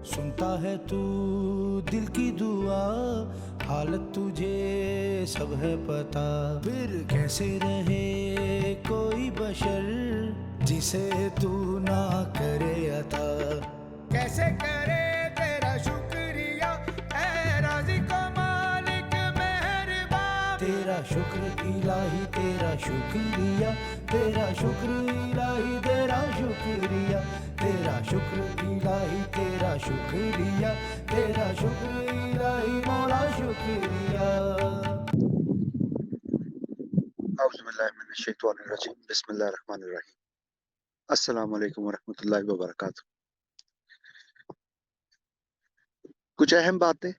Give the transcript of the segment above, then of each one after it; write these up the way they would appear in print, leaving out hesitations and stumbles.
सुनता है तू दिल की दुआ, हालत तुझे सब है पता। फिर कैसे रहे कोई बशर जिसे तू ना करे अता। कैसे करे तेरा शुक्रिया ऐ राज़िक़ मालिक मेहरबान। तेरा शुक्र इलाही तेरा शुक्रिया, तेरा शुक्र इलाही तेरा शुक्रिया, तेरा शुक्र इलाही तेरा शुक्रिया, तेरा शुक्र इलाही मौला शुक्रिया। औज़ुबिल्लाहिमिनश्शैतानिर्रजीम, बिस्मिल्लाहिर्रहमानिर्रहीम। अस्सलामु अलैकुम वरहमतुल्लाहि वबरकातुहू। कुछ अहम बातें,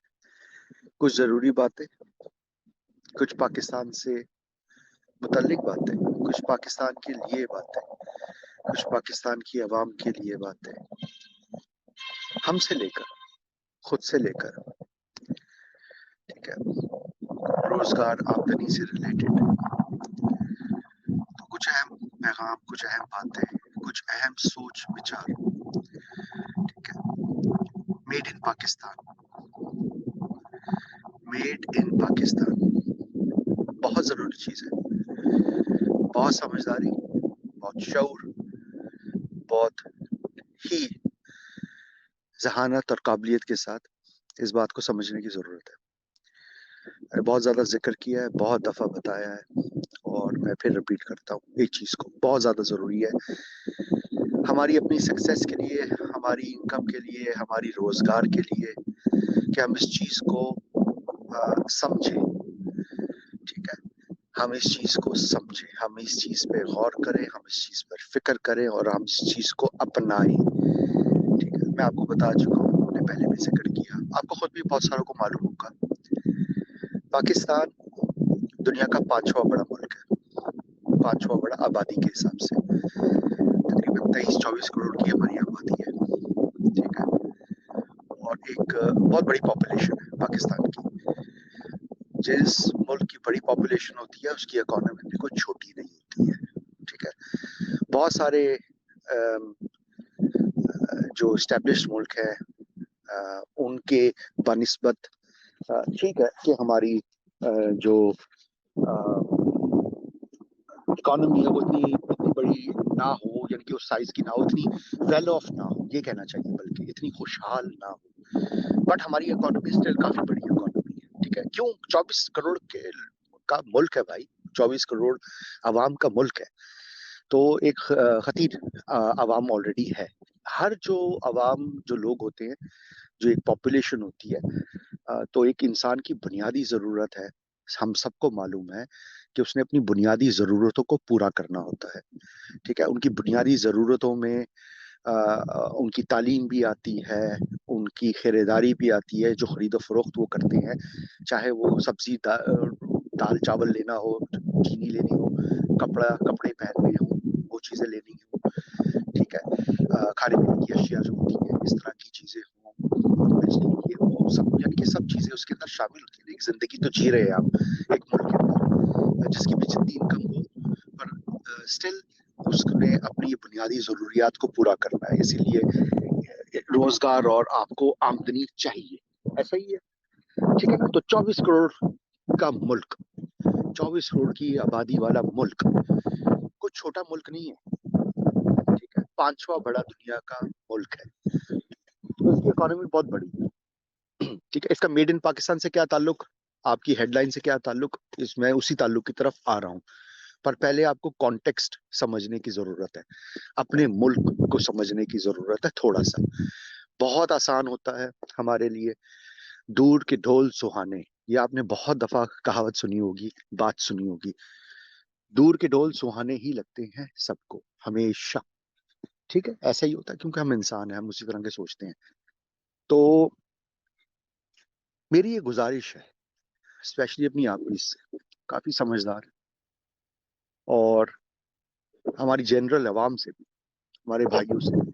कुछ ज़रूरी बातें, कुछ पाकिस्तान से मुतल्लिक बातें, कुछ पाकिस्तान के लिए बातें, कुछ पाकिस्तान की आवाम के लिए बातें, हमसे लेकर, खुद से लेकर, ठीक है, रोज़गार आमदनी से रिलेटेड। तो कुछ अहम पैगाम, कुछ अहम बातें, कुछ अहम सोच विचार, ठीक है। Made in Pakistan, made in Pakistan बहुत ज़रूरी चीज़ है। बहुत समझदारी, बहुत शऊर, बहुत ही ज़हानत और काबिलियत के साथ इस बात को समझने की ज़रूरत है। मैंने बहुत ज़्यादा जिक्र किया है, बहुत दफ़ा बताया है, और मैं फिर रिपीट करता हूँ एक चीज़ को, बहुत ज़्यादा ज़रूरी है हमारी अपनी सक्सेस के लिए, हमारी इनकम के लिए, हमारी रोज़गार के लिए, कि हम इस चीज़ को समझें, ठीक है। हम इस चीज़ को समझें, हम इस चीज़ पे गौर करें, हम इस चीज़ पर फिक्र करें और हम इस चीज़ को अपनाएं, ठीक है। मैं आपको बता चुका हूँ, मैंने पहले भी जिक्र किया, आपको खुद भी बहुत सारों को मालूम होगा, पाकिस्तान दुनिया का 5वां बड़ा मुल्क है, 5वां बड़ा आबादी के हिसाब से। तकरीबन 23-24 करोड़ की हमारी आबादी है, ठीक है। और एक बहुत बड़ी पॉपुलेशन है पाकिस्तान की। जिस मुल्क की बड़ी पॉपुलेशन होती है उसकी इकोनॉमी भी कोई छोटी नहीं होती है, ठीक है। बहुत सारे जो एस्टेब्लिश्ड मुल्क है उनके बनिस्बत ठीक है कि हमारी जो इकोनॉमी है वो इतनी बड़ी ना हो, यानी कि उस साइज की ना हो, इतनी वेल ऑफ ना हो, ये कहना चाहिए, बल्कि इतनी खुशहाल ना हो। बट हमारी इकोनॉमी स्टिल काफी बड़ी इकोनॉमी है, ठीक है। क्यों? 24 करोड़ के का मुल्क है भाई, 24 करोड़ आवाम का मुल्क है, तो एक खतीर आवाम ऑलरेडी है। हर जो आवाम, जो लोग होते हैं, जो एक पॉपुलेशन होती है, तो एक इंसान की बुनियादी ज़रूरत है, हम सबको मालूम है कि उसने अपनी बुनियादी ज़रूरतों को पूरा करना होता है, ठीक है। उनकी बुनियादी ज़रूरतों में उनकी तालीम भी आती है, उनकी खरीदारी भी आती है, जो खरीदो फरोख्त वो करते हैं, चाहे वो सब्जी दाल चावल लेना हो, चीनी लेनी हो, कपड़े पहनने हो, वो चीज़ें लेनी हो, ठीक है। खाने पीने की अशिया जो होती है, इस तरह की चीज़ें हों, ये वो सब, यानी कि सब चीज़ें उसके अंदर शामिल होती है। एक ज़िंदगी तो जी रहे हैं आप एक मुल्क के अंदर, जिसकी भी जितनी इनकम हो, पर स्टिल उसने अपनी ये बुनियादी ज़रूरियात को पूरा करना है, इसीलिए रोजगार और आपको आमदनी चाहिए, ऐसा ही है, ठीक है ना। तो 24 करोड़ का मुल्क, 24 करोड़ की आबादी वाला मुल्क कुछ छोटा मुल्क नहीं है, ठीक है। 5वां बड़ा दुनिया का मुल्क है, तो इसकी इकोनॉमी बहुत बड़ी है, ठीक है। इसका मेड इन पाकिस्तान से क्या ताल्लुक, आपकी हेडलाइन से क्या ताल्लुक, इसमें उसी ताल्लुक की तरफ आ रहा हूँ। पर पहले आपको कॉन्टेक्स्ट समझने की जरूरत है, अपने मुल्क को समझने की जरूरत है थोड़ा सा। बहुत आसान होता है हमारे लिए, दूर के ढोल सुहाने, ये आपने बहुत दफा कहावत सुनी होगी, बात सुनी होगी। दूर के ढोल सुहाने ही लगते हैं सबको हमेशा, ठीक है। ऐसा ही होता है क्योंकि हम इंसान हैं, हम उसी तरह के सोचते हैं। तो मेरी ये गुजारिश है, स्पेशली अपनी आप से, काफी समझदार और हमारी जनरल अवाम से भी, हमारे भाइयों से भी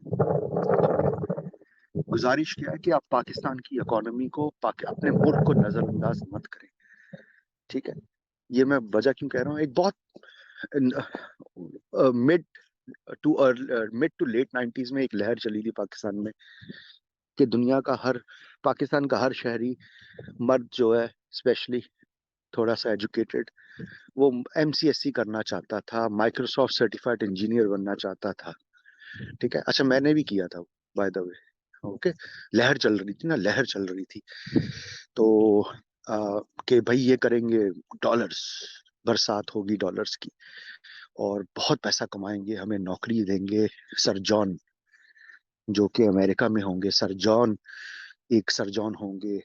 गुजारिश क्या है कि आप पाकिस्तान की इकोनॉमी को, अपने मुल्क को नजरअंदाज मत करें, ठीक है। ये मैं वजह क्यों कह रहा हूँ, एक बहुत मिड टू लेट 90s में एक लहर चली थी पाकिस्तान में کہ دنیا کا پاکستان کا ہر شہری مرد جو ہے اسپیشلی تھوڑا سا ایجوکیٹڈ، وہ MCSC کرنا چاہتا تھا، مائکروسافٹ سرٹیفائڈ انجینئر بننا چاہتا تھا. ٹھیک ہے، اچھا میں نے بھی کیا تھا بائی دا وے. اوکے، لہر چل رہی تھی نا، لہر چل رہی تھی تو کہ بھائی یہ کریں گے، ڈالرز برسات ہوگی ڈالرز کی، اور بہت پیسہ کمائیں گے، ہمیں نوکری دیں گے سر جان جو کہ امریکہ میں ہوں گے، سر جان ایک سر جان ہوں گے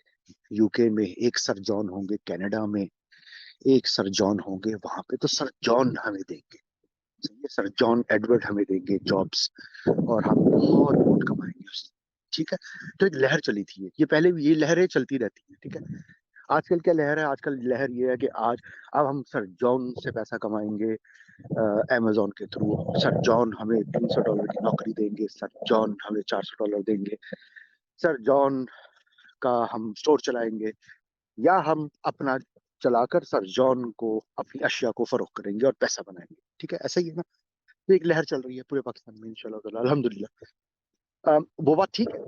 UK میں، ایک سر جان ہوں گے کینیڈا میں، ایک سر جان ہوں گے وہاں پہ، تو سر جان ہمیں دیں گے، سر جان ایڈورڈ ہمیں دیں گے جابس، اور ہم بہت بہت کمائیں گے اس سے. ٹھیک ہے، تو ایک لہر چلی تھی، یہ پہلے بھی یہ لہریں چلتی رہتی ہیں. ٹھیک ہے، آج کل کیا لہر ہے؟ آج کل لہر یہ ہے کہ اب ہم سر جان سے پیسہ کمائیں گے Amazon کے تھرو، سر جان ہمیں $300 کی نوکری دیں گے، سر جان ہمیں $400 دیں گے، سر جان کا ہم اسٹور چلائیں گے، یا ہم اپنا چلا کر سر جان کو اپنی اشیاء کو فروخت کریں گے اور پیسہ بنائیں گے. ٹھیک ہے، ایسا ہی ہے نا، تو ایک لہر چل رہی ہے پورے پاکستان میں انشاءاللہ تعالی الحمدللہ. وہ بات ٹھیک ہے،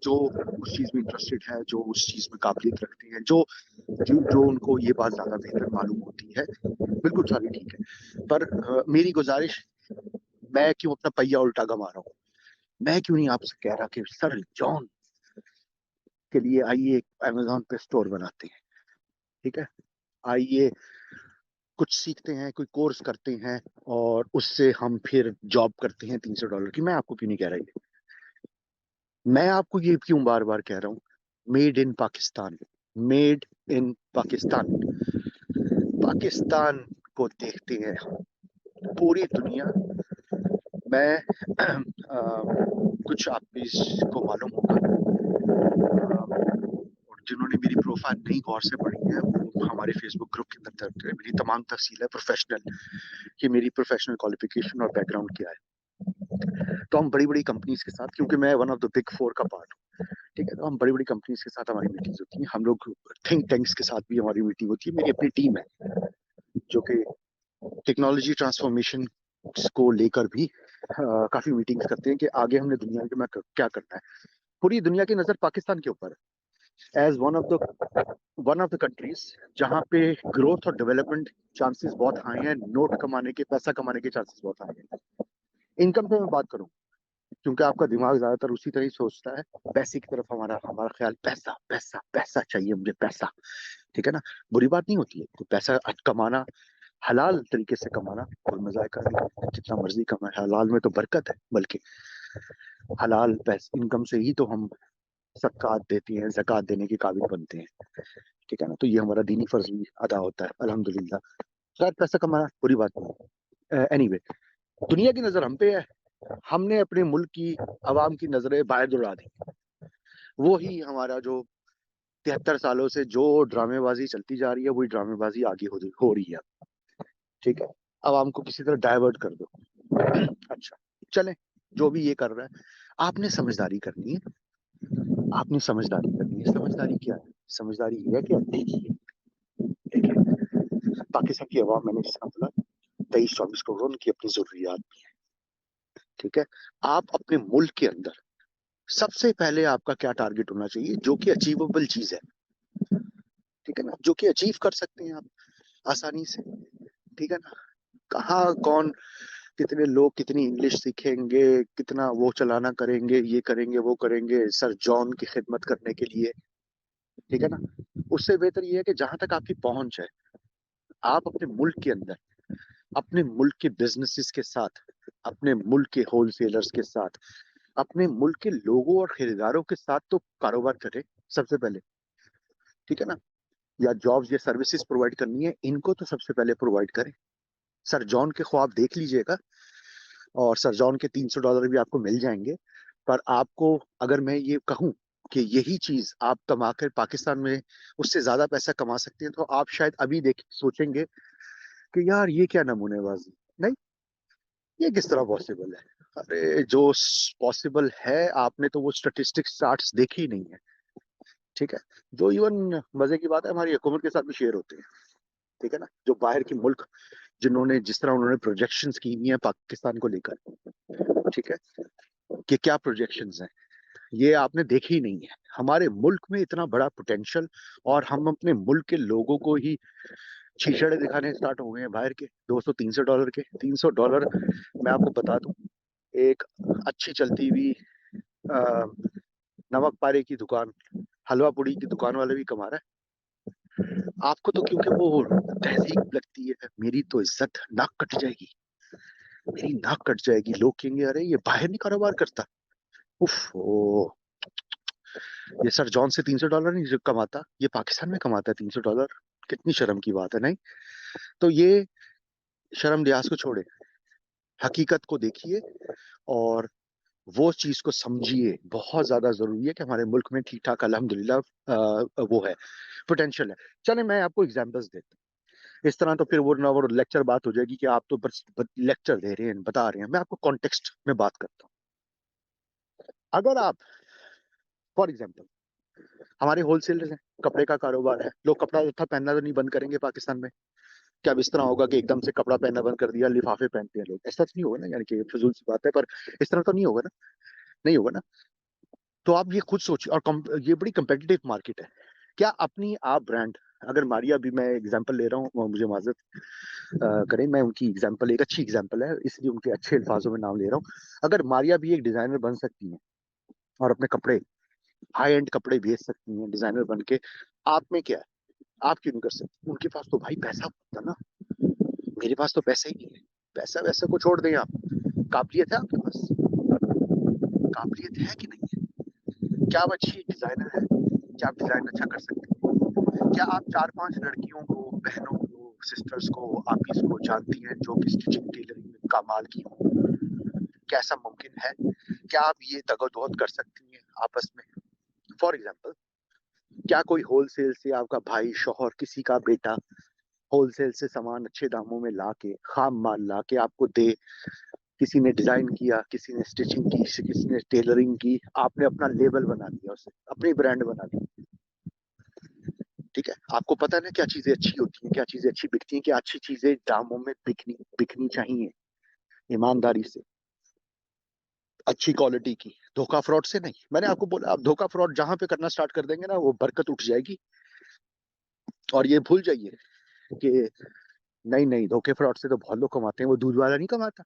جو اس چیز میں انٹرسٹڈ ہے، جو اس چیز میں قابلیت رکھتے ہیں، جو ان کو یہ بات زیادہ بہتر معلوم ہوتی ہے، بالکل ساری ٹھیک ہے. پر میری گزارش، میں کیوں اپنا پہیا الٹا گما رہا ہوں؟ میں کیوں نہیں آپ سے کہہ رہا کہ سر جان کے لیے آئیے Amazon پہ اسٹور بناتے ہیں. ٹھیک ہے، آئیے کچھ سیکھتے ہیں، کوئی کورس کرتے ہیں، اور اس سے ہم پھر جاب کرتے ہیں $300 کی. میں آپ کو کیوں نہیں کہہ رہا یہ؟ میں آپ کو یہ کیوں بار بار کہہ رہا ہوں؟ Made in Pakistan, made in Pakistan. Pakistan کو دیکھتے ہیں پوری دنیا میں. کچھ آپ کو معلوم ہوگا، اور جنہوں نے میری پروفائل نہیں غور سے پڑھی ہے وہ ہمارے فیس بک گروپ کے اندر درج ہے. میری تمام تفصیل ہے پروفیشنل، کہ میری پروفیشنل کوالیفیکیشن اور بیک گراؤنڈ کیا ہے. تو ہم بڑی بڑی کمپنیز کے ساتھ، کیونکہ میں one of the big four کا پارٹ ہوں، ٹھیک ہے، تو ہم بڑی بڑی کمپنیز کے ساتھ ہماری میٹنگز ہوتی ہیں. ہم لوگ تھنک ٹینکس کے ساتھ بھی ہماری میٹنگ ہوتی ہے. میری اپنی ٹیم ہے جو کہ ٹیکنالوجی ٹرانسفارمیشن کو لے کر بھی کافی میٹنگز کرتے ہیں کہ آگے ہم نے دنیا میں کیا کرنا ہے. پوری دنیا کی نظر پاکستان کے اوپر ہے as one of the countries جہاں پہ گروتھ اور ڈیولپمنٹ چانسز بہت ہائی ہیں، نوٹ کمانے کے، پیسہ کمانے کے چانسز بہت ہائی ہیں. انکم پہ میں بات کروں کیونکہ آپ کا دماغ زیادہ تر اسی طرح سوچتا ہے، پیسے کی طرف ہمارا خیال، پیسہ پیسہ پیسہ چاہیے مجھے، پیسہ. ٹھیک ہے نا، بری بات نہیں ہوتی ہے پیسہ کمانا، حلال طریقے سے کمانا کوئی مذائقہ نہیں، جتنا مرضی کمائے، حلال میں تو برکت ہے. بلکہ حلال انکم سے ہی تو ہم صدقات دیتے ہیں، زکوٰۃ دینے کے قابل بنتے ہیں. ٹھیک ہے نا، تو یہ ہمارا دینی فرض بھی ادا ہوتا ہے الحمدللہ. شاید پیسہ کمانا بری بات نہیں. اینی وے، دنیا کی نظر ہم پہ ہے، ہم نے اپنے ملک کی عوام کی نظریں باہر دوڑا دی. وہی ہمارا جو 73 سالوں سے جو ڈرامے بازی چلتی جا رہی ہے، وہی ڈرامے بازی آگے ہو رہی ہے. ٹھیک ہے، عوام کو کسی طرح ڈائیورٹ کر دو. اچھا چلیں، جو بھی یہ کر رہا ہے، آپ نے سمجھداری کرنی ہے. آپ نے سمجھداری کرنی ہے. سمجھداری کیا ہے؟ سمجھداری یہ ہے کہ آپ دیکھیے پاکستان کی عوام، میں نے جس طرح بولا 23-24 کروڑ، ان کی اپنی ضروریات بھی ہیں. ٹھیک ہے، آپ اپنے ملک کے اندر سب سے پہلے آپ کا کیا ٹارگٹ ہونا چاہیے جو کہ اچیویبل چیز ہے. ٹھیک ہے نا، جو کہ اچیو کر سکتے ہیں آپ آسانی سے. ٹھیک ہے نا، کہاں کون کتنے لوگ کتنی انگلش سیکھیں گے، کتنا وہ چلانا کریں گے، یہ کریں گے، وہ کریں گے سر جان کی خدمت کرنے کے لیے. ٹھیک ہے نا، اس سے بہتر یہ ہے کہ جہاں تک آپ کی پہنچ ہے، آپ اپنے ملک کے اندر اپنے ملک کے بزنسز کے ساتھ، اپنے ملک کے ہول سیلرز کے ساتھ، اپنے ملک کے لوگوں اور خریداروں کے ساتھ تو کاروبار کریں سب سے پہلے. ٹھیک ہے نا، یا جابز یا سروسز پرووائڈ کرنی ہے، ان کو تو سب سے پہلے پرووائڈ کریں. سر جان کے خواب دیکھ لیجئے گا، اور سر جان کے $300 بھی آپ کو مل جائیں گے. پر آپ کو اگر میں یہ کہوں کہ یہی چیز آپ کما کر پاکستان میں اس سے زیادہ پیسہ کما سکتے ہیں، تو آپ شاید ابھی سوچیں گے کہ یار یہ کیا نمونے بازی. نہیں، یہ کس طرح پاسبل ہے؟ ارے جو پاسبل ہے، آپ نے تو وہ اسٹیٹسٹکس چارٹس دیکھی نہیں ہے. ٹھیک ہے، جو ایون مزے کی بات ہے ہماری حکومت کے ساتھ بھی شیئر ہوتے ہیں. ٹھیک ہے نا، جو باہر کے ملک جنہوں نے جس طرح انہوں نے پروجیکشنز کی ہوئی ہیں پاکستان کو لے کر. ٹھیک ہے، کہ کیا پروجیکشنز ہیں. ये आपने देखी ही नहीं है। हमारे मुल्क में इतना बड़ा पोटेंशियल, और हम अपने मुल्क के लोगों को ही छीछड़े दिखाने स्टार्ट हो गए हैं बाहर के, $200-300 के। $300 मैं आपको बता दूं, एक अच्छी चलती हुई अ, नमक पारे की दुकान, हलवा पूड़ी की दुकान वाले भी कमा रहा है। आपको तो क्योंकि वो तहजीब लगती है, मेरी तो इज्जत नाक कट जाएगी, मेरी नाक कट जाएगी। लोग कहेंगे अरे ये बाहर नहीं कारोबार करता, उफ ओ, ये सर जॉन से $300 नहीं कमाता, ये पाकिस्तान में कमाता है $300। कितनी शर्म की बात है, नहीं? तो ये शर्म लिहाज को छोड़े, हकीकत को देखिए और वो चीज को समझिए। बहुत ज्यादा जरूरी है कि हमारे मुल्क में ठीक ठाक अल्हम्दुलिल्लाह वो है, पोटेंशियल है। चले मैं आपको एग्जांपल्स देता हूँ। इस तरह तो फिर वो लेक्चर बात हो जाएगी कि आप तो बस लेक्चर दे रहे हैं, बता रहे हैं। मैं आपको कॉन्टेक्स्ट में बात करता हूँ। अगर आप फॉर एग्जाम्पल, हमारे होलसेलर्स हैं, कपड़े का कारोबार है, लोग कपड़ा लत्ता पहनना तो नहीं बंद करेंगे पाकिस्तान में। क्या अब इस तरह होगा कि एकदम से कपड़ा पहनना बंद कर दिया, लिफाफे पहनते हैं लोग? ऐसा तो नहीं होगा ना, यानी कि फिजूल सी बात है, पर इस तरह तो नहीं होगा ना, नहीं होगा ना। तो आप ये खुद सोचिए, और ये बड़ी कंपेटिटिव मार्केट है। क्या अपनी आप ब्रांड, अगर मारिया भी मैं एग्जांपल ले रहा हूँ, मुझे माजरत करें, मैं उनकी एग्जांपल एक अच्छी एग्जांपल है इसलिए उनके अच्छे अल्फाजों में नाम ले रहा हूँ। अगर मारिया भी एक डिजाइनर बन सकती है और अपने कपड़े, हाई एंड कपड़े बेच सकती हैं डिजाइनर बन के, आप में क्या है? आप क्यों नहीं कर सकते? उनके पास तो भाई पैसा होता ना, मेरे पास तो पैसा ही नहीं है। पैसा वैसा को छोड़ दें, आप काबिलियत है आपके पास, काबिलियत है कि नहीं है? क्या आप अच्छी डिजाइनर है? क्या आप डिजाइन अच्छा कर सकते हैं? क्या आप 4-5 लड़कियों को, बहनों को, सिस्टर्स को, आपीस को जानती हैं जो कि स्टिचिंग टेलरिंग में कमाल की हो? क्या ऐसा मुमकिन है? क्या आप ये तगोदोहद कर सकती हैं आपस में? फॉर एग्जाम्पल, क्या कोई होलसेल से आपका भाई, शौहर, किसी का बेटा होलसेल से सामान अच्छे दामों में ला के, खाम माल ला के आपको दे? किसी ने डिजाइन किया, किसी ने स्टिचिंग की, किसी ने टेलरिंग की, आपने अपना लेबल बना लिया, उसे अपनी ब्रांड बना ली। ठीक है, आपको पता है ना क्या चीजें अच्छी होती हैं, क्या चीजें अच्छी बिकती हैं, क्या अच्छी चीजें दामों में बिकनी बिकनी चाहिए, ईमानदारी से, अच्छी क्वालिटी की, धोखा फ्रॉड से नहीं। मैंने आपको बोला, आप धोखा फ्रॉड जहां पे करना स्टार्ट कर देंगे ना, वो बरकत उठ जाएगी। और ये भूल जाइए कि नहीं नहीं, धोखे फ्रॉड से तो बहुत लोग कमाते हैं, वो दूध वाला नहीं कमाता।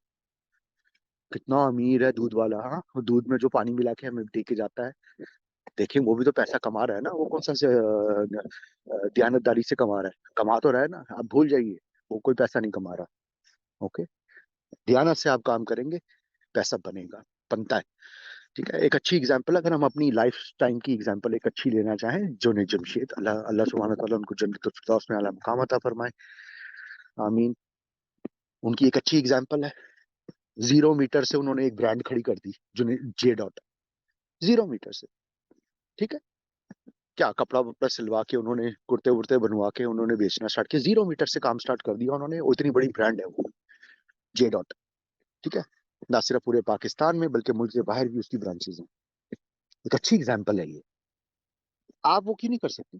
कितना अमीर है दूध वाला, हाँ, वो दूध में जो पानी मिला के हमें दे के जाता है। देखिए वो भी तो पैसा कमा रहा है ना, वो कौन सा से दयानतदारी से कमा रहा है? कमा तो रहा है ना, आप भूल जाइए, वो कोई पैसा नहीं कमा रहा। ओके, दयानत से आप काम करेंगे, पैसा बनेगा, बनता है। ठीक है, एक अच्छी एग्जांपल, अगर हम अपनी लाइफ टाइम की एग्जांपल एक अच्छी लेना चाहें, जुनैद जमशेद, अल्लाह अल्लाह सुब्हानहू तआला उनको जन्नतुल फिरदौस में आला मकाम अता फरमाए, आमीन। उनकी एक अच्छी एग्जांपल है, 0 मीटर से उन्होंने एक ब्रांड खड़ी कर दी, जुनैद जे डॉट, 0 मीटर से। ठीक है, क्या कपड़ा वपड़ा सिलवा के उन्होंने, कुर्ते वुर्ते बनवा के उन्होंने बेचना स्टार्ट किया, 0 मीटर से काम स्टार्ट कर दिया उन्होंने, इतनी बड़ी ब्रांड है वो, जे डॉट। ठीक है, ना सिर्फ पूरे पाकिस्तान में बल्कि मुल्क से बाहर भी उसकी ब्रांचेज हैं। एक अच्छी एग्जाम्पल है ये, आप वो क्यों नहीं कर सकते?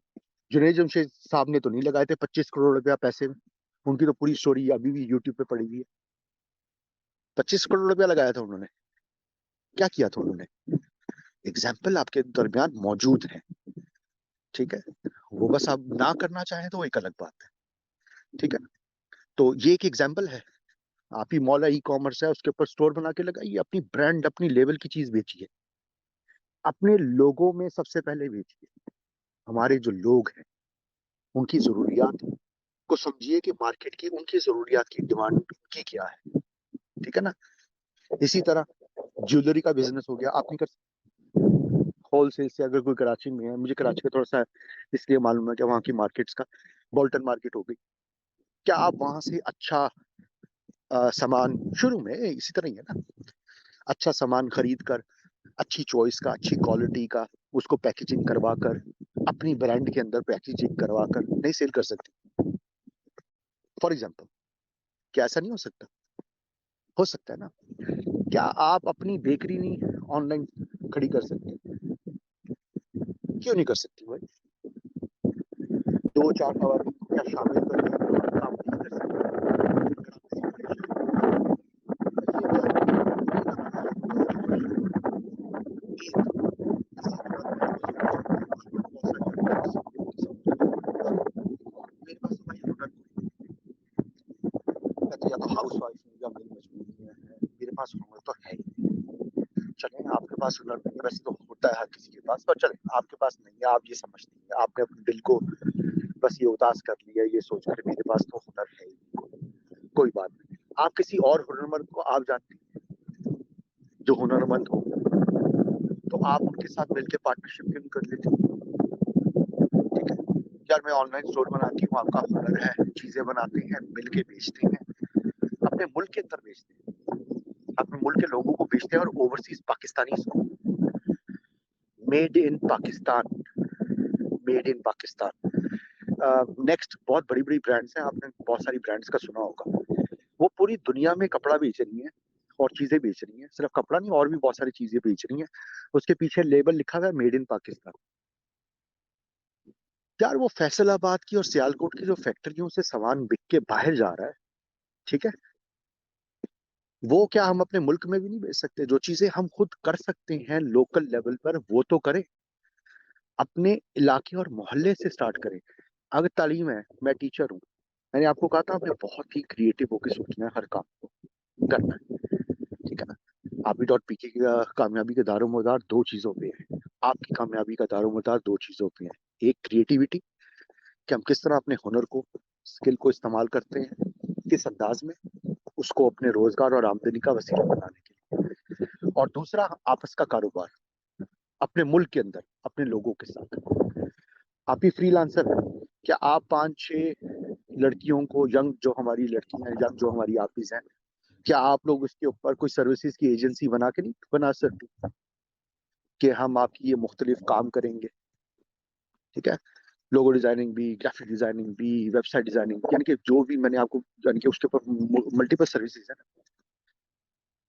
जुनैद जमशेद साहब ने तो नहीं लगाए थे 25 करोड़ रुपया पैसे में, उनकी तो पूरी स्टोरी अभी भी यूट्यूब पे पड़ी हुई है। 25 करोड़ रुपया लगाया था उन्होंने, क्या किया था उन्होंने? एग्जाम्पल आपके दरमियान मौजूद है। ठीक है, वो बस आप ना करना चाहें तो वो एक अलग बात है। ठीक है, तो ये एक एग्जाम्पल है। आप ही मौला ई कॉमर्स है, उसके ऊपर स्टोर बना के लगाइए, अपनी ब्रांड, अपनी लेवल की चीज बेचिए, अपने लोगों में सबसे पहले बेचिए। हमारे जो लोग हैं, उनकी जरूरियात को समझिए कि मार्केट की उनकी जरूरियात की डिमांड की क्या है। ठीक है ना? इसी तरह ज्वेलरी का बिजनेस हो गया, आप नहीं कर सकते होलसेल से। अगर कोई कराची में है, मुझे कराची का थोड़ा सा इसलिए मालूम है कि वहाँ की मार्केट्स का, बोल्टन मार्केट हो गई, क्या आप वहां से अच्छा सामान, शुरू में इसी तरह ही है ना, अच्छा सामान खरीद कर, अच्छी चॉइस का, अच्छी क्वालिटी का, उसको पैकेजिंग करवा कर, अपनी ब्रांड के अंदर पैकेजिंग करवा कर नहीं सेल कर सकती? फॉर एग्जाम्पल, क्या ऐसा नहीं हो सकता है ना? क्या आप अपनी बेकरी नहीं ऑनलाइन खड़ी कर सकते? क्यों नहीं कर सकती भाई? 2-4 खवातीन को क्या शामिल करके काम नहीं कर सकते? میں تو یا تو ہاؤس وائف ہوں یا میری مجبوری ہے، میرے پاس ہنر تو ہے ہی نہیں۔ چلیں آپ کے پاس ہنر نہیں ہے، ویسے تو ہوتا ہے ہر کسی کے پاس، پر چلیں آپ کے پاس نہیں ہے، آپ یہ سمجھتے ہیں، آپ نے اپنے دل کو بس یہ اداس کر لیا یہ سوچ کر میرے پاس تو ہنر ہے ہی نہیں، کوئی بات نہیں۔ آپ کسی اور ہنرمند کو آپ جانتے ہیں جو ہنرمند ہو، تو آپ ان کے ساتھ مل کے پارٹنرشپ کیوں نہیں کر لیتے؟ ٹھیک ہے یار، میں آن لائن اسٹور بناتی ہوں، آپ کا ہنر ہے، چیزیں بناتے ہیں، مل کے بیچتے ہیں، اپنے ملک کے اندر بیچتے ہیں، اپنے ملک کے لوگوں کو بیچتے ہیں، اور اوورسیز پاکستانی کو، made in Pakistan, made in Pakistan. Next بہت بڑی بڑی برانڈس ہیں، آپ نے بہت ساری برانڈس کا سنا ہوگا، وہ پوری دنیا میں کپڑا بیچ رہی ہیں اور چیزیں بیچ رہی ہیں، صرف کپڑا نہیں اور بھی بہت ساری چیزیں بیچ رہی ہیں، اس کے پیچھے لیبل لکھا ہوا ہے میڈ ان پاکستان۔ یار وہ فیصل آباد کی اور سیالکوٹ کی جو فیکٹریوں سے سامان بک کے باہر جا رہا ہے، ٹھیک ہے، وہ کیا ہم اپنے ملک میں بھی نہیں بیچ سکتے؟ جو چیزیں ہم خود کر سکتے ہیں لوکل لیول پر وہ تو کریں، اپنے علاقے اور محلے سے سٹارٹ کریں۔ اگر تعلیم ہے، میں ٹیچر ہوں، میں نے آپ کو کہا تھا ہمیں بہت ہی کریٹو ہو کے سوچنا ہے، ہر کام کو کرنا ہے، ٹھیک ہے نا۔ آپ بھی ڈاٹ پی کے کامیابی کا دار و مدار دو چیزوں پہ ہے، آپ کی کامیابی کا دار و مدار دو چیزوں پہ ہے، ایک کریٹیوٹی کہ ہم کس طرح اپنے ہنر کو، اسکل کو استعمال کرتے ہیں، کس انداز میں اس کو اپنے روزگار اور آمدنی کا وسیلہ بنانے کے لیے، اور دوسرا آپس کا کاروبار اپنے ملک کے اندر اپنے لوگوں کے ساتھ۔ آپ ہی فری لانسر ہیں، کیا آپ 5-6 لڑکیوں کو، ینگ جو ہماری لڑکیاں ہیں، ینگ جو ہماری آفیس ہیں، کیا آپ لوگ اس کے اوپر کوئی سروسز کی ایجنسی بنا کے نہیں بنا سکتے کہ ہم آپ کی یہ مختلف کام کریں گے؟ ٹھیک ہے، لوگو ڈیزائننگ بھی، گرافک ڈیزائننگ بھی، ویب سائٹ ڈیزائننگ، یعنی کہ جو بھی میں نے آپ کو، یعنی کہ اس کے اوپر ملٹیپل سروسز ہیں نا،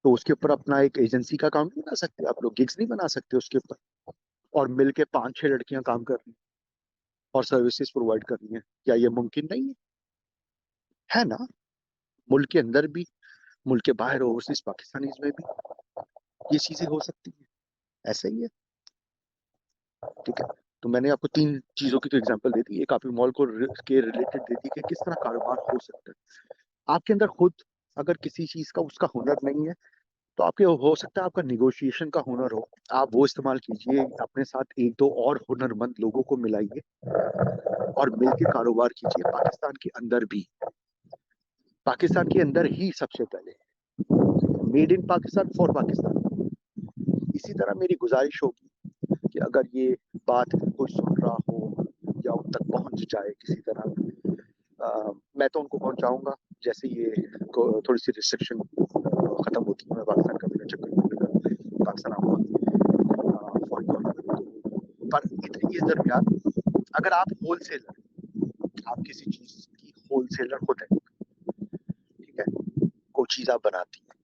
تو اس کے اوپر اپنا ایک ایجنسی کا کام نہیں بنا سکتے آپ لوگ؟ گگز نہیں بنا سکتے اس کے اوپر، اور مل کے 5-6 لڑکیاں کام کر رہی ہیں اور سروسز پرووائڈ کر رہی ہیں؟ کیا یہ ممکن نہیں ہے نا؟ ملک کے اندر بھی، ملک کے باہر، اوورسیز پاکستانیز میں بھی یہ چیزیں ہو سکتی ہیں، ایسا ہی ہے، ٹھیک ہے۔ تو میں نے آپ کو 3 چیزوں کی تو ایگزامپل دے دی، ایک آپ مال کو کے ریلیٹڈ دے دی کہ کس طرح کاروبار ہو سکتا ہے۔ آپ کے اندر خود اگر کسی چیز کا اس کا ہنر نہیں ہے تو آپ کے ہو سکتا ہے آپ کا نیگوشیشن کا ہنر ہو، آپ وہ استعمال کیجئے، اپنے ساتھ 1-2 اور ہنرمند لوگوں کو ملائیے اور مل کے کاروبار کیجئے، پاکستان کے اندر بھی، پاکستان کے اندر ہی سب سے پہلے، made in Pakistan for Pakistan. اسی طرح میری گزارش ہوگی کہ اگر یہ بات کوئی سن رہا ہو یا ان تک پہنچ جائے کسی طرح، میں تو ان کو پہنچاؤں گا جیسے یہ تھوڑی سی ریسٹرکشن ختم ہوتی ہے، میں پاکستان کا میرا چکر پاکستان آؤں گا فوری طور پر اس درمیان اگر آپ ہول سیلر، آپ کسی چیز کی ہول سیلر خود ہے، ٹھیک ہے، کوئی چیز آپ بناتی ہیں،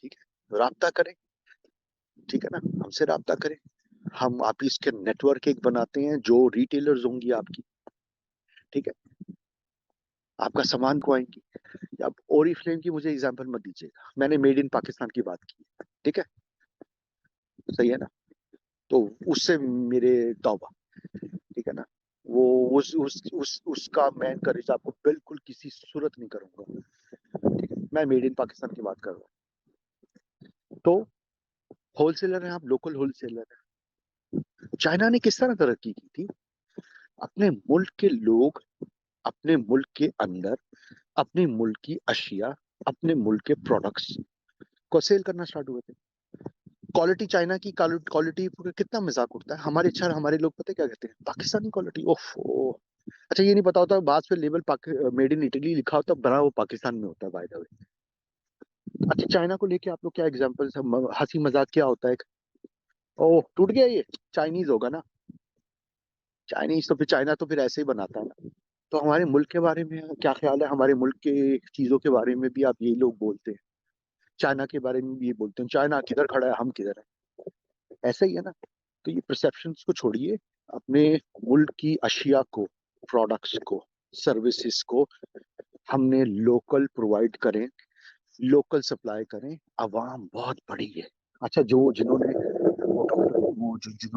ٹھیک ہے، رابطہ کریں، ٹھیک ہے نا، ہم سے رابطہ کریں، ہم آپ اس کے نیٹ ورک ایک بناتے ہیں جو ریٹیلرز ہوں گی آپ کی، ٹھیک ہے، آپ کا سامان کو آئیں گی۔ اب اوری فلیم کی مجھے ایگزامپل مت دیجیے گا، میں نے میڈ ان پاکستان کی بات کی، ٹھیک ہے، صحیح ہے نا؟ تو اس سے میرے توبہ، ٹھیک ہے نا، وہ اس کا میں انکریج آپ کو بالکل کسی صورت نہیں کروں گا، ٹھیک ہے، میں میڈ ان پاکستان کی بات کر رہا ہوں۔ تو ہول سیلر ہیں آپ، لوکل ہول سیلر ہیں۔ چائنا نے کس طرح ترقی کی تھی؟ اپنے ملک کے لوگ اپنے ملک کے اندر اپنے ملک کی اشیاء، اپنے ملک کے پروڈکٹس کو سیل کرنا سٹارٹ ہوئے تھے۔ کوالٹی چائنا کی کوالٹی کتنا مذاق اٹھتا ہے، ہمارے لوگ پتہ کیا کہتے ہیں؟ پاکستانی کوالٹی، اوف۔ اچھا یہ نہیں پتا ہوتا بعض پہ لیبل میڈ ان اٹلی لکھا ہوتا ہے، بنا وہ پاکستان میں ہوتا ہے، بائی دا وے۔ اچھا چائنا کو لے کے آپ لوگ کیا ایگزامپل، ہنسی مذاق کیا ہوتا ہے؟ اوہ ٹوٹ گیا، یہ چائنیز ہوگا نا، چائنیز تو پھر چائنا تو پھر ایسے ہی بناتا ہے نا۔ تو ہمارے ملک کے بارے میں کیا خیال ہے؟ ہمارے ملک کے چیزوں کے بارے میں بھی آپ یہی لوگ بولتے ہیں، چائنا کے بارے میں بھی یہ بولتے ہیں، چائنا کدھر کھڑا ہے، ہم کدھر ہیں، ایسا ہی ہے نا۔ تو یہ پرسیپشنز کو چھوڑیے، اپنے ملک کی اشیاء کو، پروڈکٹس کو، سروسز کو ہم نے لوکل پرووائڈ کریں، لوکل سپلائی کریں۔ عوام بہت بڑی ہے۔ اچھا جنہوں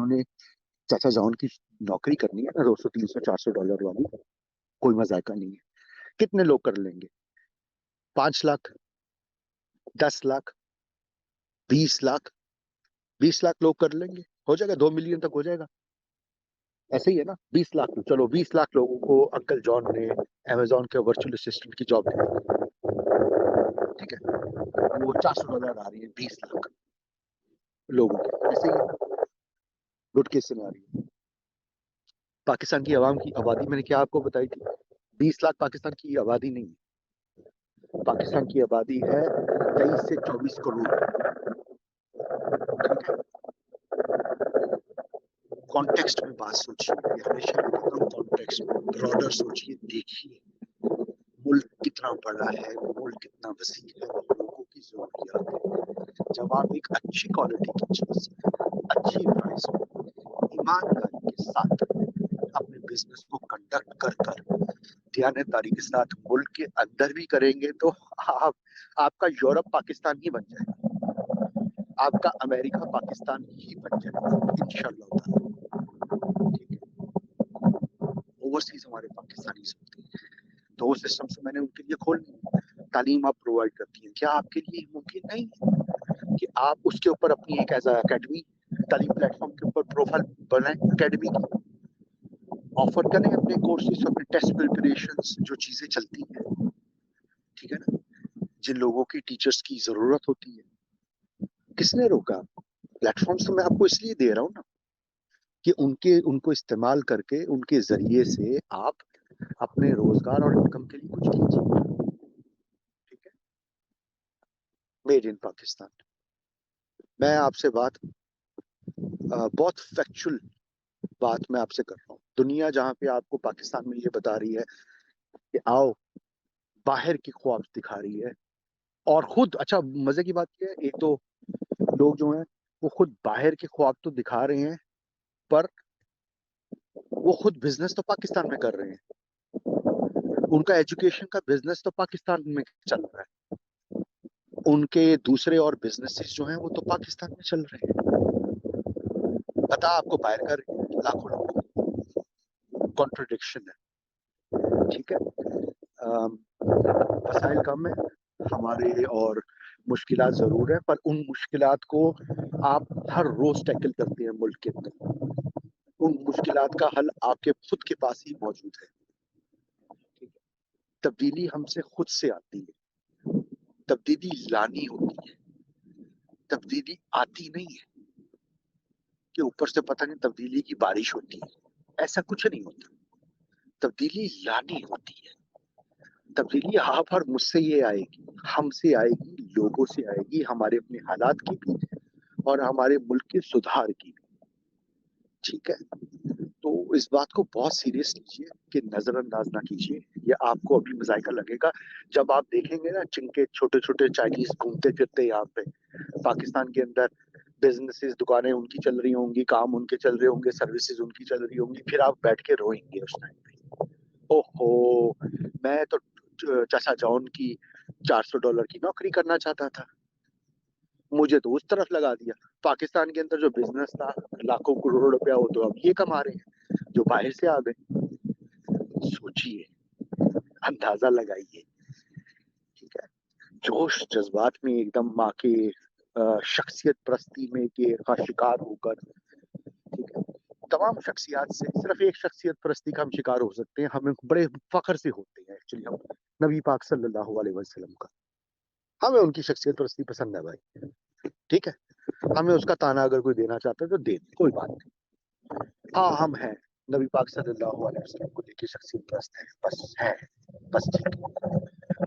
نے چاچا جان کی نوکری کرنی ہے نا، 200 300 400 ڈالر والی، کوئی مذاقہ نہیں ہے، کتنے لوگ کر لیں گے؟ 5 लाख, 10 लाख, 20 लाख, 20 लाख लोग कर लेंगे, हो जाएगा, 2 मिलियन तक हो जाएगा। ऐसे ही है ना, 20 लाख, चलो 20 लाख लोगों को अंकल जॉन ने अमेजोन के वर्चुअल असिस्टेंट की जॉब दी, ठीक है, वो $400 आ रही है 20 लाख लोगों के, ऐसे ही है ना, गुड केस सिनेरियो। पाकिस्तान की आवाम की आबादी मैंने क्या आपको बताई थी, 20 लाख पाकिस्तान की आबादी नहीं है, पाकिस्तान की आबादी है 23 से 24 करोड़, ठीक है। कॉन्टेक्स्ट में बात सोचिए, ये हमेशा मैं कहता हूँ कॉन्टेक्स्ट में, ब्रॉडर सोचिए, देखिए मुल्क कितना बड़ा है, मुल्क कितना वसी है, लोगों की जरूरियात है। जब आप एक अच्छी क्वालिटी की चीज अच्छी प्राइस में ईमानदारी के साथ अपने बिजनेस को कंडक्ट कर कर दयानतदारी के साथ मुल्क के अंदर भी करेंगे तो आप आपका यूरोप पाकिस्तान ही बन जाएगा, आपका अमेरिका पाकिस्तान ही बन जाएगा इंशाल्लाह ताला, ठीक है। ओवरसीज हमारे पाकिस्तानी होते हैं, तो वो सिस्टम से मैंने उनके लिए खोलनी है। तालीम आप प्रोवाइड करती हैं, क्या आपके लिए मुमकिन नहीं है कि आप उसके ऊपर अपनी एक एज अकेडमी तालीम प्लेटफॉर्म के ऊपर प्रोफाइल बनाएं, अकेडमी की ऑफर करें अपने कोर्सेज, अपने टेस्ट प्रिपरेशंस, जो चीजें चलती हैं, ठीक है ना, जिन लोगों की टीचर्स की जरूरत होती है, किसने रोका? प्लेटफॉर्म्स तो मैं आपको इसलिए दे रहा हूँ ना कि उनको इस्तेमाल करके उनके जरिए से आप अपने रोजगार और इनकम के लिए कुछ कीजिए, ठीक है। Made in Pakistan. मैं आपसे बात बहुत फैक्चुअल बात मैं आपसे कर रहा हूँ। दुनिया जहाँ पे आपको पाकिस्तान में ये बता रही है कि आओ, बाहर की ख्वाब दिखा रही है, और खुद अच्छा मजे की बात ये है, एक तो लोग जो हैं वो खुद बाहर के ख्वाब तो दिखा रहे हैं, पर वो खुद बिजनेस तो पाकिस्तान में कर रहे हैं, उनका एजुकेशन का बिजनेस तो पाकिस्तान में चल रहा है, उनके दूसरे और बिजनेसेस जो हैं वो तो पाकिस्तान में चल रहे हैं। पता आपको बाहर कर लाखों लोग, कॉन्ट्रडिक्शन है, ठीक है। वसाइल कम है हमारे और मुश्किलात जरूर है, पर उन मुश्किलात को आप हर रोज टैकल करते हैं मुल्क के अंदर, उन मुश्किलात का हल आपके खुद के पास ही मौजूद है, ठीक है। तब्दीली हमसे खुद से आती है, तब्दीली लानी होती है, तब्दीली आती नहीं है कि ऊपर से पता नहीं तब्दीली की बारिश होती है, ऐसा कुछ नहीं होता। तब्दीली लानी होती है, तब्दीली आप और मुझसे ये आएगी, हमसे आएगी, लोगों से आएगी, हमारे अपने हालात की भी और हमारे मुल्क के सुधार की भी, ठीक है। तो इस बात को बहुत सीरियस लीजिए कि नजरअंदाज ना कीजिए। ये आपको अभी मजाइका लगेगा जब आप देखेंगे ना चिंके छोटे छोटे चाइनीज घूमते फिरते यहाँ पे पाकिस्तान के अंदर, बिजनेसेस दुकानें उनकी चल रही होंगी, काम उनके चल रहे होंगे, सर्विसेज उनकी चल रही होंगी, फिर आप बैठ के रोएंगे उस टाइम पे, ओहो मैं तो चाचा जॉन की $400 की नौकरी करना चाहता था, मुझे तो उस तरफ लगा दिया। पाकिस्तान के अंदर जो बिजनेस था लाखों करोड़ रुपया, वो तो अब ये कमा रहे हैं जो बाहर से आ गए। सोचिए, अंदाजा लगाइए, ठीक है। जोश जज्बात में एकदम माँ के शख्सियत प्रस्ती में के शिकार होकर, ठीक है, तमाम शख्सियात से सिर्फ एक शख्सियत प्रस्ती का हम शिकार हो सकते हैं, हमें बड़े फख्र से होते हैं एक्चुअली हम नबी पाक सल्लल्लाहु अलैहि वसल्लम का, हमें उनकी शख्सियत प्रस्ती पसंद है भाई, ठीक है। हमें उसका ताना अगर कोई देना चाहता है तो दे, कोई बात नहीं। हाँ हम हैं नबी पाक सल्लल्लाहु अलैहि वसल्लम को लेके शख्सियत प्रस्त है, बस है, बस ठीक है।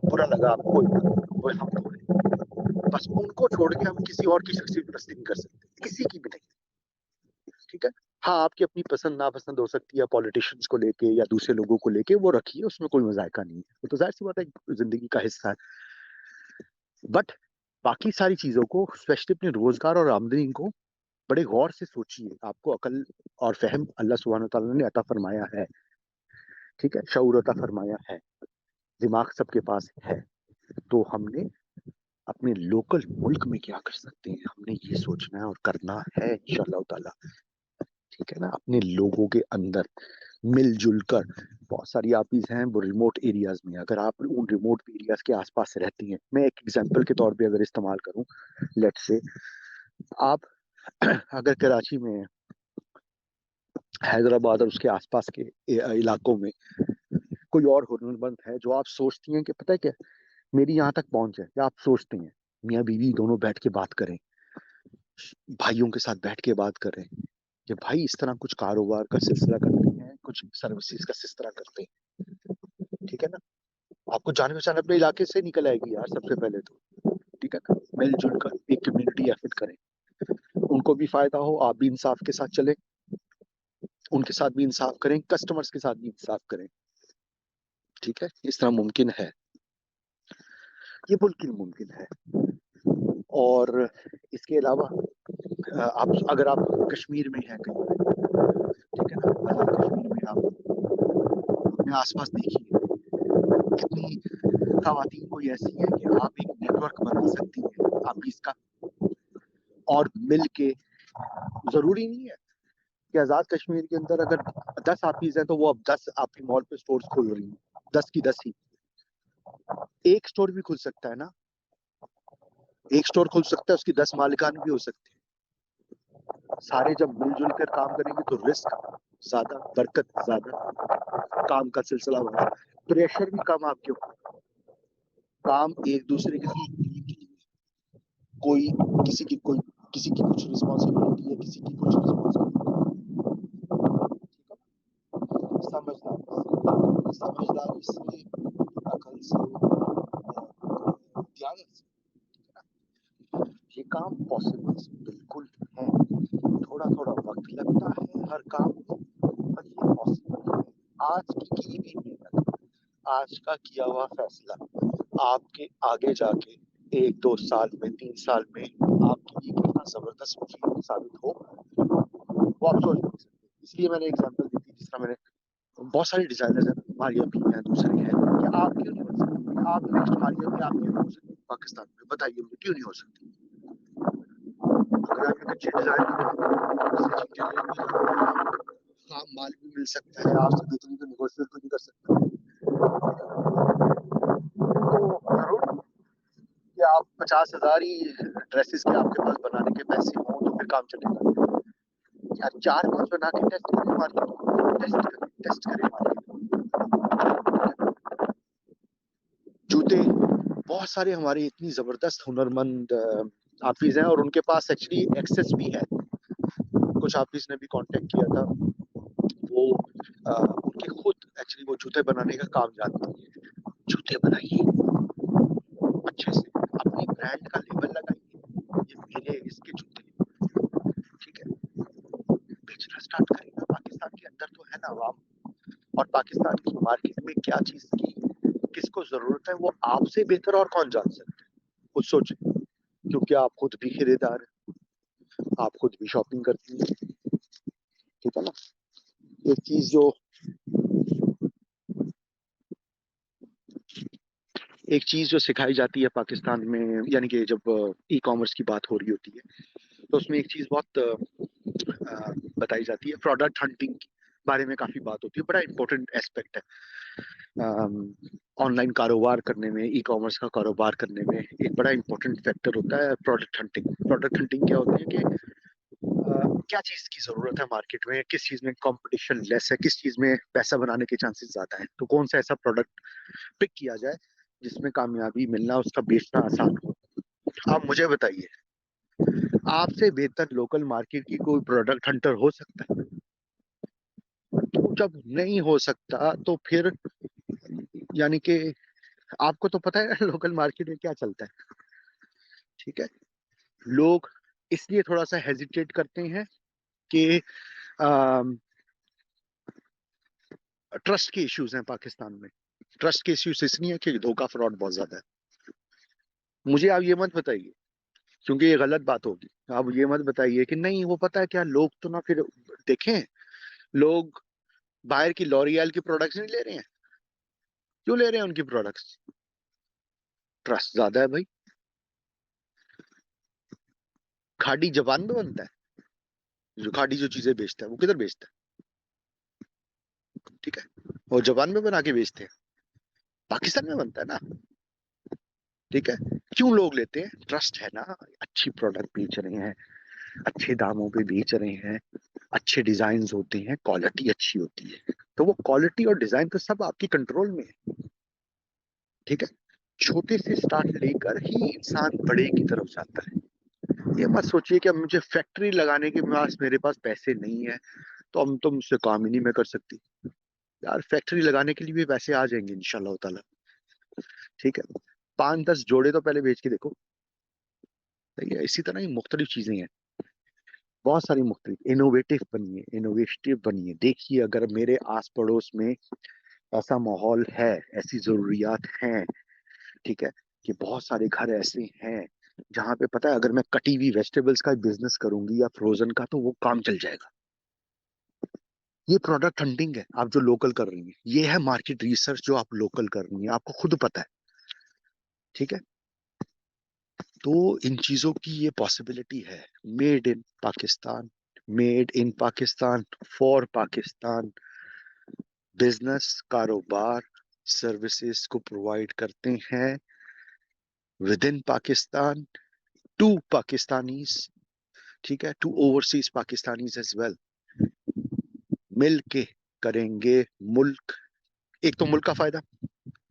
बुरा लगा आपको, कोई बात नहीं, वो हम लोग हैं, बस उनको छोड़ के हम किसी और की शख्सियत प्रस्ती नहीं कर सकते, किसी की भी नहीं, ठीक है। हाँ आपकी अपनी पसंद नापसंद हो सकती है पॉलिटिशियंस को लेके या दूसरे लोगों को लेके, वो रखिए, उसमें कोई मजायका नहीं है, वो तो जाहिर सी बात है, जिंदगी का हिस्सा है। बट बाकी सारी चीजों को, स्पेशली अपने रोजगार और आमदनी को बड़े गौर से सोचिए। आपको अकल और फहम अल्लाह सुब्हान तआला ने अता फरमाया है, ठीक है, शऊर अता फरमाया है, दिमाग सबके पास है, तो हमने अपने लोकल मुल्क में क्या कर सकते हैं, हमने ये सोचना है और करना है इंशाअल्लाह ताला, ठीक है ना। अपने लोगों के अंदर مل جل کر. بہت ساری آپیز ہیں وہ ریموٹ ایریاز میں. اگر آپ ان ریموٹ ایریاز کے آس پاس رہتی ہیں, میں ایک ایگزامپل کے طور پہ اگر استعمال کروں, لیٹ سے آپ اگر کراچی میں, حیدرآباد اور اس کے آس پاس کے علاقوں میں کوئی اور ہنر مند ہے جو آپ سوچتی ہیں کہ پتہ ہے کیا میری یہاں تک پہنچ ہے, یا آپ سوچتے ہیں میاں بیوی دونوں بیٹھ کے بات کریں, بھائیوں کے ساتھ بیٹھ کے بات کریں کہ بھائی اس طرح کچھ کاروبار کا سلسلہ کرتے ہیں, کچھ سروسز کا سلسلہ کرتے ہیں, ٹھیک ہے نا. آپ کو جان پہچان اپنے علاقے سے نکل آئے گی یار سب سے پہلے تو, ٹھیک ہے نا. مل جل کر ایک کمیونٹی ایفرٹ کریں, ان کو بھی فائدہ ہو, آپ بھی انصاف کے ساتھ چلیں, ان کے ساتھ بھی انصاف کریں, کسٹمرز کے ساتھ بھی انصاف کریں, ٹھیک ہے. اس طرح ممکن ہے, یہ بالکل ممکن ہے. اور اس کے علاوہ آپ اگر آپ کشمیر میں ہیں کہیں, ٹھیک ہے نا, اگر کشمیر میں آپ اپنے آس پاس دیکھیے کتنی خواتین کوئی ایسی ہے کہ آپ ایک نیٹ ورک بنا سکتی ہیں آپ بھی اس کا, اور مل کے. ضروری نہیں ہے کہ آزاد کشمیر کے اندر اگر 10 آفیس ہیں تو وہ اب 10 آپ کی مال پہ سٹورز کھول رہی ہیں, 10 کی 10 ہی. ایک سٹور بھی کھل سکتا ہے نا, ایک سٹور کھل سکتا ہے, اس کی 10 مالکان بھی ہو سکتے ہیں. سارے جب مل جل کر کام کریں گے تو رسک زیادہ, برکت زیادہ, کام کا سلسلہ بڑھا, پریشر بھی کم آپ کے اوپر, کام ایک دوسرے کے ساتھ, کوئی کسی کی کچھ رسپانسبلٹی ہے, کسی کی کچھ رسپانسبلٹی. سمجھداری سے, عقل سے, دیانت سے یہ کام پاسبل بالکل ہے. تھوڑا تھوڑا وقت لگتا ہے ہر کام میں, پر یہ پاسبل ہے. آج کی بھی محنت, آج کا کیا ہوا فیصلہ آپ کے آگے جا کے 1-2 سال میں, 3 سال میں آپ کے لیے کتنا زبردست مفید ثابت ہو, وہ آپ سوچ نہیں سکتے. اس لیے میں نے ایگزامپل دی تھی, جس طرح میں نے بہت سارے ڈیزائنرز ہیں, ماریا بھی ہیں, دوسرے ہیں, کہ آپ کیوں نہیں ہو سکتے, آپ نیکسٹ ماریا بھی آپ کیوں نہیں ہو سکتے پاکستان میں, بتائیے مجھے کیوں نہیں ہو سکتی. اگر آپ ایک اچھے ڈیزائن خام مال بھی مل سکتا ہے, آپ سے بہترین تو نیگوشیٹ بھی نہیں کر سکتا. تو ضرور کہ آپ 50,000 ہی ڈریسز کے آپ کے پاس بنانے کے پیسے ہوں تو پھر کام چلے گا. یار 4-5 بنا کے ٹیسٹ کریں مارکیٹ کو, ٹیسٹ کریں مارکیٹ کو. جوتے, بہت سارے ہمارے اتنی زبردست ہنرمند آفیس ہیں, اور ان کے پاس ایکچولی ایکسس بھی ہے. کچھ آفیس نے بھی کانٹیکٹ کیا تھا, وہ ان کے خود ایکچولی وہ جوتے بنانے کا کام جانتے ہیں. جوتے بنائیے اچھے سے, اپنی برانڈ کا لیبل لگائیے, یہ میرے اس کے جوتے, ٹھیک ہے, بیچنا اسٹارٹ کریں گا. پاکستان کے اندر تو ہے نا عوام, اور پاکستان کی مارکیٹ میں کیا چیز کی کس کو ضرورت ہے وہ آپ سے بہتر اور کون جان سکتا ہے, خود سوچیں. کیونکہ آپ خود بھی خریدار ہیں, آپ خود بھی شاپنگ کرتی ہیں, ٹھیک ہے نا. ایک چیز جو سکھائی جاتی ہے پاکستان میں, یعنی کہ جب ای کامرس کی بات ہو رہی ہوتی ہے تو اس میں ایک چیز بہت بتائی جاتی ہے, پروڈکٹ ہنٹنگ کے بارے میں کافی بات ہوتی ہے. بڑا امپورٹنٹ ایسپیکٹ ہے آن لائن کاروبار کرنے میں, ای کامرس کا کاروبار کرنے میں. ایک بڑا امپورٹنٹ فیکٹر ہوتا ہے پروڈکٹ ہنٹنگ. پروڈکٹ ہنٹنگ کیا ہوتی ہے کہ کیا چیز کی ضرورت ہے مارکیٹ میں, کس چیز میں کمپٹیشن لیس ہے, کس چیز میں پیسہ بنانے کے چانسز زیادہ ہیں, تو کون سا ایسا پروڈکٹ پک کیا جائے جس میں کامیابی ملنا, اس کا بیچنا آسان ہو. آپ مجھے بتائیے, آپ سے بہتر لوکل مارکیٹ کی کوئی پروڈکٹ ہنٹر ہو سکتا ہے؟ تو جب نہیں ہو سکتا تو پھر یعنی کہ آپ کو تو پتہ ہے لوکل مارکیٹ میں کیا چلتا ہے, ٹھیک ہے. لوگ اس لیے تھوڑا سا ہیزیٹیٹ کرتے ہیں کہ ٹرسٹ کے ایشوز ہیں پاکستان میں. ٹرسٹ کے ایشوز اس لیے ہیں کہ دھوکہ فراڈ بہت زیادہ ہے. مجھے آپ یہ مت بتائیے, کیونکہ یہ غلط بات ہوگی, آپ یہ مت بتائیے کہ نہیں وہ پتہ ہے کیا, لوگ تو نہ پھر دیکھیں, لوگ باہر کی لوریال کی پروڈکٹس نہیں لے رہے ہیں. کیوں لے رہے ہیں ان کی پروڈکٹس؟ ٹرسٹ زیادہ ہے بھائی. کھاڑی جاپان میں بنتا ہے, جو کھاڑی جو چیزیں بیچتا ہے وہ کدھر بیچتا ہے؟ اور जापान में बना के बेचते हैं, पाकिस्तान में बनता है ना, ठीक है। क्यों लोग लेते हैं? ट्रस्ट है ना, अच्छी प्रोडक्ट बेच रहे हैं, अच्छे दामों पे बेच रहे हैं, अच्छे डिजाइन होते हैं, क्वालिटी अच्छी होती है, तो वो क्वालिटी और डिजाइन तो सब आपकी कंट्रोल में है, ठीक है। छोटे से स्टार्ट लेकर ही इंसान बड़े की तरफ जाता है। ये मत सोचिए कि अब मुझे फैक्ट्री लगाने के पास मेरे पास पैसे नहीं है तो हम तो मुझसे काम ही नहीं मैं कर सकती। यार फैक्ट्री लगाने के लिए भी पैसे आ जाएंगे इंशाल्लाह ताला, ठीक है। 5-10 जोड़े तो पहले बेच के देखो, सही है। इसी तरह ही मुख्तलिफ चीजें हैं, बहुत सारी मुख्तलिफ। इनोवेटिव बनिए, इनोवेटिव बनिए। देखिए अगर मेरे आस पड़ोस में ऐसा माहौल है, ऐसी जरूरियात हैं, ठीक है, कि बहुत सारे घर ऐसे हैं जहां पे पता है अगर मैं कटी हुई वेजिटेबल्स का बिजनेस करूंगी या फ्रोजन का तो वो काम चल जाएगा। ये प्रोडक्ट हंटिंग है आप जो लोकल कर रही है, ये है मार्केट रिसर्च जो आप लोकल कर रही है, आपको खुद पता है, ठीक है। तो इन चीजों की ये पॉसिबिलिटी है। Made in Pakistan, made in Pakistan, for Pakistan. Business, कारोबार, सर्विसेज को प्रोवाइड करते हैं within Pakistan to Pakistanis, ठीक है, to overseas Pakistanis as well. मिल के करेंगे मुल्क, एक तो मुल्क का फायदा,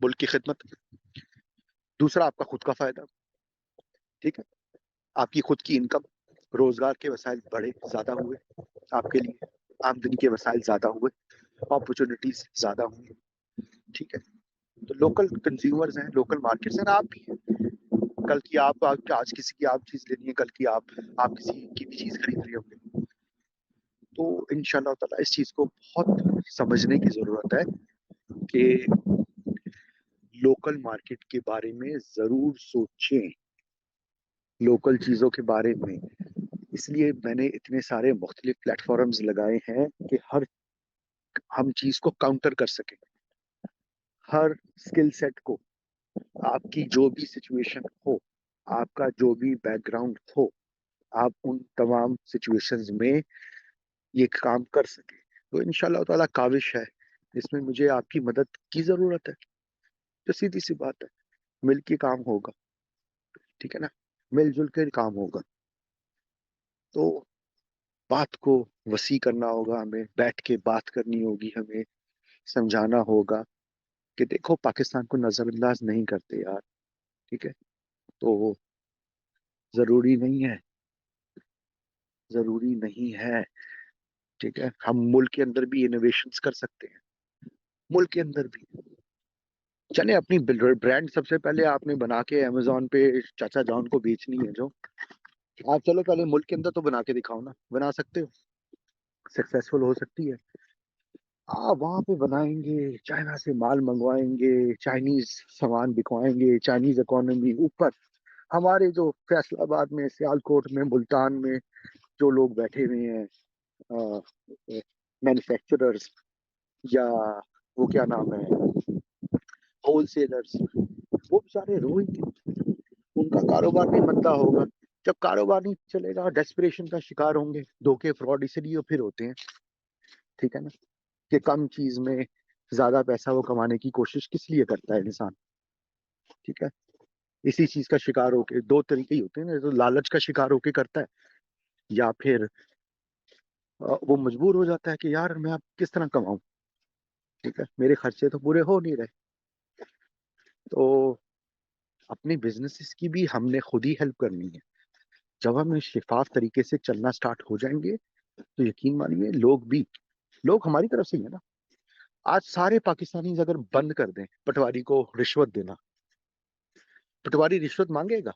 मुल्क की खिदमत, दूसरा आपका खुद का फायदा, ठीक है। आपकी खुद की इनकम, रोजगार के वसाइल बढ़े, ज्यादा हुए आपके लिए, आमदनी के वसाइल ज्यादा हुए, अपॉर्चुनिटीज ज्यादा हुई, ठीक है। तो लोकल कंज्यूमर्स हैं, लोकल मार्केट्स हैं, आप भी हैं। कल की आप आज किसी की आप चीज लेनी है, कल की आप किसी की भी चीज खरीद रहे होंगे। तो इंशाल्लाह ताला इस चीज को बहुत समझने की जरूरत है कि लोकल मार्केट के बारे में जरूर सोचें, लोकल चीजों के बारे में। इसलिए मैंने इतने सारे मुख्तलिफ प्लेटफॉर्म्स लगाए हैं कि हर हम चीज को काउंटर कर सकें, हर स्किल सेट को। आपकी जो भी सिचुएशन हो, आपका जो भी बैकग्राउंड हो, आप उन तमाम सिचुएशंस में ये काम कर सके। तो इंशाल्लाह ताला काविश है, इसमें मुझे आपकी मदद की जरूरत है। तो सीधी सी बात है, मिल के काम होगा, ठीक है ना, मिलजुल के काम होगा। तो बात को वसी करना होगा, हमें बैठ के बात करनी होगी, हमें समझाना होगा कि देखो पाकिस्तान को नजरअंदाज नहीं करते यार, ठीक है। तो जरूरी नहीं है, जरूरी नहीं है, ठीक है। हम मुल्क के अंदर भी इनोवेशंस कर सकते हैं, मुल्क के अंदर भी। चले अपनी ब्रांड सबसे पहले आपने बना के अमेजोन पे चाचा जॉन को बेचनी है जो, आप चलो पहले मुल्क के अंदर तो बना के दिखाओ ना, बना सकते हो, सक्सेसफुल हो सकती है। आप वहां पे बनाएंगे, चाइना से माल मंगवाएंगे, चाइनीज सामान बिकवाएंगे, चाइनीज इकोनॉमी ऊपर। हमारे जो फैसलाबाद में, सियालकोट में, मुल्तान में जो लोग बैठे हुए हैं, मैन्युफैक्चरर्स या वो क्या नाम है, होलसेलर्स, वो बेचारे रोएंगे, उनका कारोबार भी मंदा होगा। जब कारोबार नहीं चलेगा, डेस्परेशन का शिकार होंगे। धोखे फ्रॉड इसलिए फिर होते हैं, ठीक है ना, कि कम चीज में ज्यादा पैसा वो कमाने की कोशिश किस लिए करता है इंसान, ठीक है। इसी चीज का शिकार होके, दो तरीके ही होते हैं ना, तो लालच का शिकार होके करता है, या फिर वो मजबूर हो जाता है कि यार मैं अब किस तरह कमाऊं, ठीक है, मेरे खर्चे तो पूरे हो नहीं रहे। तो अपने बिजनेसेस की भी हमने खुद ही हेल्प करनी है। जब हम शिफाफ तरीके से चलना स्टार्ट हो जाएंगे तो यकीन मानिए लोग भी, लोग हमारी तरफ से ही है ना। आज सारे पाकिस्तानी अगर बंद कर दें पटवारी को रिश्वत देना, पटवारी रिश्वत मांगेगा,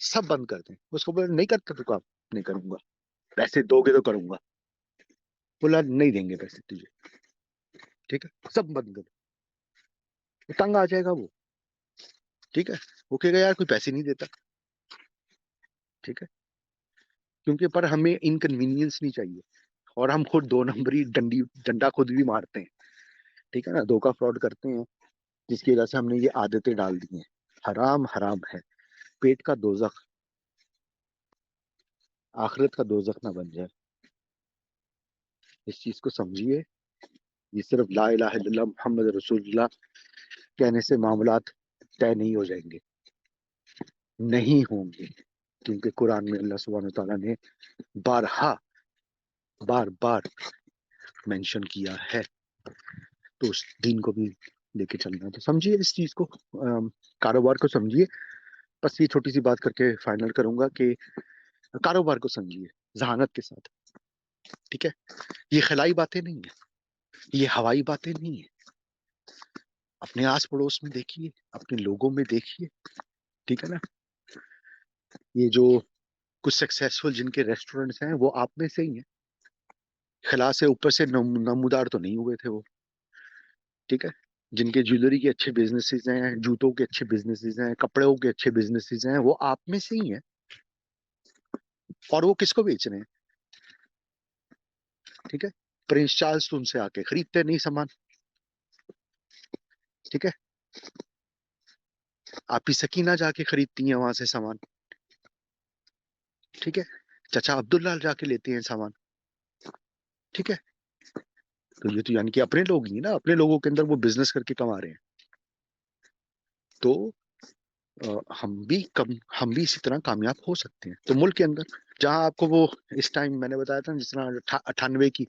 सब बंद कर दें, उसको बोले नहीं करता तो काम नहीं करूंगा, पैसे दोगे तो करूंगा, बोला नहीं देंगे पैसे तुझे, ठीक है, सब बंद कर, तंग आ जाएगा वो, ठीक है। वो कहेगा यार कोई पैसे नहीं देता, ठीक है, क्योंकि पर हमें इनकन्वीनियंस नहीं चाहिए, और हम खुद दो नंबरी डंडा खुद भी मारते हैं, ठीक है ना, धोखा फ्रॉड करते हैं, जिसकी वजह से हमने ये आदतें डाल दी हैं। हराम हराम है, पेट का दोजख, आखिरत का दोजख ना बन जाए, इस चीज को समझिए। یہ صرف لا الہ الا اللہ محمد رسول اللہ کہنے سے معاملات طے نہیں ہو جائیں گے، نہیں ہوں گے، کیونکہ قرآن میں اللہ سبحانہ تعالیٰ نے بارہا بار بار مینشن کیا ہے، تو اس دین کو بھی لے کے چلنا ہے۔ تو سمجھیے اس چیز کو، کاروبار کو سمجھیے۔ بس یہ چھوٹی سی بات کر کے فائنل کروں گا کہ کاروبار کو سمجھیے ذہانت کے ساتھ، ٹھیک ہے؟ یہ خلائی باتیں نہیں ہیں، یہ ہوائی باتیں نہیں ہیں۔ اپنے آس پڑوس میں دیکھیے، اپنے لوگوں میں دیکھیے، ٹھیک ہے نا؟ یہ جو کچھ سکسیسفل جن کے ریسٹورنٹس ہیں وہ آپ میں سے ہی ہیں، خلا سے اوپر سے نمودار تو نہیں ہوئے تھے وہ، ٹھیک ہے؟ جن کے جیولری کے اچھے بزنسز ہیں، جوتوں کے اچھے بزنسز ہیں، کپڑوں کے اچھے بزنسز ہیں، وہ آپ میں سے ہی ہیں۔ اور وہ کس کو بیچ رہے ہیں؟ ٹھیک ہے؟ پرنس چارلس تو ان سے آ کے خریدتے نہیں سامان، ٹھیک ہے؟ آپ ہی سکینہ جا کے خریدتی ہیں وہاں سے سامان، ٹھیک ہے؟ چچا عبداللہ جا کے لیتے ہیں سامان، ٹھیک ہے؟ تو یہ تو یعنی کہ اپنے لوگ ہی ہیں نا، اپنے لوگوں کے اندر وہ بزنس کر کے کما رہے ہیں۔ تو ہم بھی اسی طرح کامیاب ہو سکتے ہیں۔ تو ملک کے اندر جہاں آپ کو وہ اس ٹائم میں نے بتایا تھا جس طرح 98 کی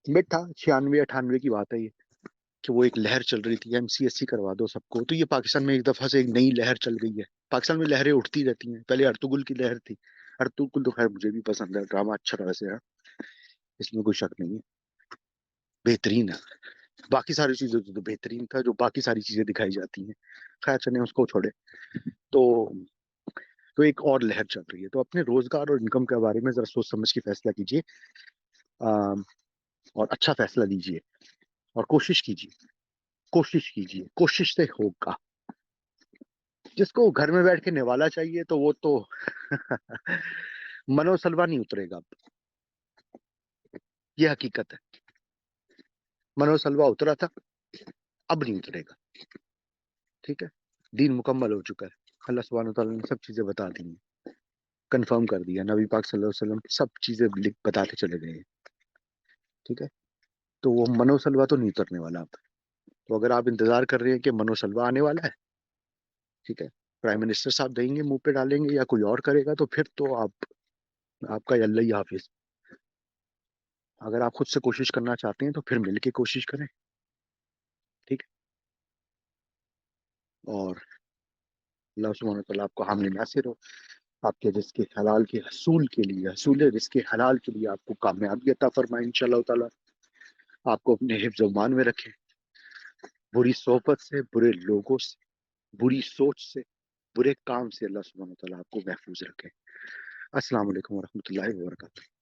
مڈ تھا، 96 98 کی بات ہے یہ، کہ وہ ایک لہر چل رہی تھی MCSC کروا دو سب کو، تو یہ پاکستان میں ایک دفعہ سے ایک نئی لہر چل گئی ہے۔ پاکستان میں لہریں اٹھتی رہتی ہیں، پہلے ارطغرل کی لہر تھی، ارطغرل تو خیر مجھے بھی پسند ہے، ڈرامہ اچھا طرح سے ہے، اس میں کوئی شک نہیں ہے، بہترین ہے۔ باقی ساری چیزیں تو بہترین تھا جو باقی ساری چیزیں دکھائی جاتی ہیں، خیر چلیں اس کو چھوڑے۔ تو ایک اور لہر چل رہی ہے، تو اپنے روزگار اور انکم کے بارے میں ذرا سوچ سمجھ کے فیصلہ کیجیے، اور اچھا فیصلہ لیجیے، اور کوشش کیجیے، کوشش سے ہوگا۔ جس کو گھر میں بیٹھ کے نوالا چاہیے تو وہ تو منو سلوا نہیں اترے گا، یہ حقیقت ہے۔ منو سلوا اترا تھا، اب نہیں اترے گا، ٹھیک ہے؟ دین مکمل ہو چکا ہے، اللہ سبحانہ وتعالیٰ نے سب چیزیں بتا دی ہیں، کنفرم کر دیا، نبی پاک صلی اللہ علیہ وسلم سب چیزیں بتاتے چلے گئے ہیں، ٹھیک ہے؟ تو وہ منو سلوا تو نہیں اترنے والا اب۔ تو اگر آپ انتظار کر رہے ہیں کہ منو سلوا آنے والا ہے، ٹھیک ہے، پرائم منسٹر صاحب دیں گے، منہ پہ ڈالیں گے، یا کوئی اور کرے گا، تو پھر تو آپ کا اللہ ہی حافظ۔ اگر آپ خود سے کوشش کرنا چاہتے ہیں تو پھر مل کے کوشش کریں، ٹھیک ہے؟ اور اللہ سبحانہ وتعالیٰ آپ کو حامل ناصر ہو، آپ کے رزق حلال کے حصول کے لیے، حصول رزق حلال کے لیے آپ کو کامیابی عطا فرمائے انشاءاللہ تعالیٰ، آپ کو اپنے حفظ و ایمان میں رکھے، بری صحبت سے، برے لوگوں سے، بری سوچ سے، برے کام سے اللہ سبحانہ وتعالیٰ آپ کو محفوظ رکھے۔ السلام علیکم ورحمۃ اللہ وبرکاتہ۔